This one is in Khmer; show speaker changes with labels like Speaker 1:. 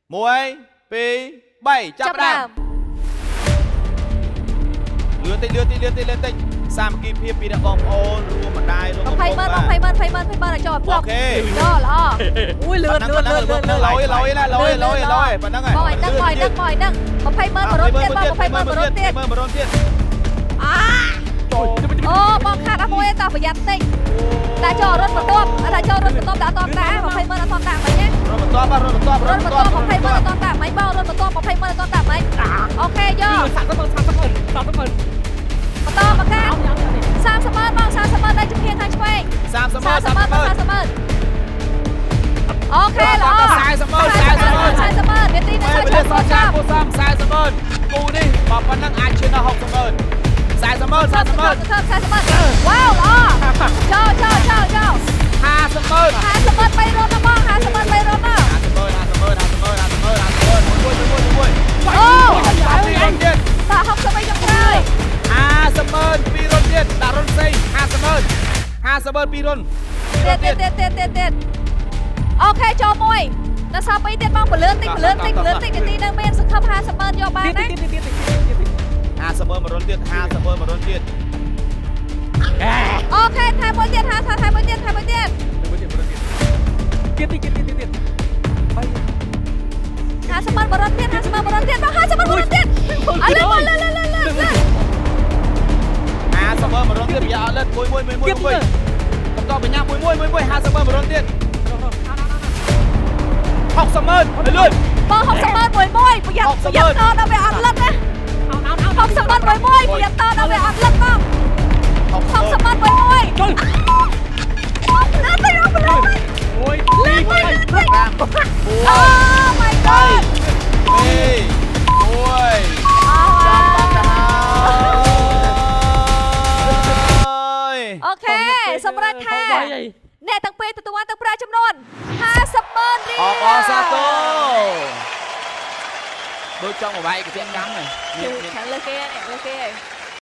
Speaker 1: 1 2 3 ចាប់ដើមលឿនតិចសាមគ្គីភាពពីអ្នកបងប្អូនរួមម្ដាយរួម
Speaker 2: 20ម៉ឺនឲ្យចូលប្លុកចូលល្អអូយលឿន
Speaker 1: ឡយប៉ុណ្ណឹងហើយបងឲ្យដឹង20ម៉ឺនបរត់ទៀតបង20ម៉ឺនបរត់ទៀតអូបងខាត់អស់មួយតែប្រយ័ត្នតិចតែចូលរត់បន្ទាប់តែចូលរត់បន្ទាប់ដាក់តតា20ម៉ឺនអត់តតាមិនទេរត់បន្ទាប់20ម៉ឺនអត់តតាមិនបងរត់បន្ទាប់20ម៉ឺនអត់តតាមិនអូខេយក30ម៉ឺនបន្តមកកា30ម៉ឺនបង30ម៉ឺនដល់ជំនាញខាងឆ្វេង30ម៉ឺនអូខេល្អ40ម៉ឺននាទីនេះចូលចូល40ម៉ឺនគូនេះបើប៉ុណ្ណឹងអាចឈានដល់60ម៉ឺន40ម៉ឺនវ៉ាវល្អចូល50ម៉ឺន3រត់ណាបង50ម៉ឺន3រត់ណា50ម៉ឺនអូដាក់60វិញចុងក្រោយ50ម៉ឺន2រត់ទៀតដាក់រត់ផ្សេង50ម៉ឺន2រត់ទៀតអូខេចូលមួយដល់សល់2ទៀតបងបលឿនតិចនាទីនឹងមានសង្ឃឹម50ម៉ឺនយកបានណា50ម៉ឺន1រត់ទៀតអូខេថែមួយទៀតថែមួយទៀត50ម៉ឺន1រត់ទៀតបង50ម៉ឺន1រត់ទៀតអត់លើ50ម៉ឺន1រត់ទៀតវាអត់លើមួយបន្តបញ្ញាមួយ50ម៉ឺន1រត់ទៀត60ម៉ឺនលឿនបង60ម៉ឺនមួយប្រយ័ត្នតដល់វាអត់លឹកណា60ម៉ឺនមួយប្រយ័ត្នតដល់វាអត់លឹកបង60ម៉ឺនមួយចូលអូយលេងអូmy god អូយចាំបាត់ទៅហើយអូខេសម្រាប់ថាអ្នកទាំងពីរទទួលបានទឹកប្រាក់ចំនួន50ម៉ឺនរៀលអរសាទរដូចចង់មកវាយកាទៀងកម្មហ្នឹងខាងលើគេ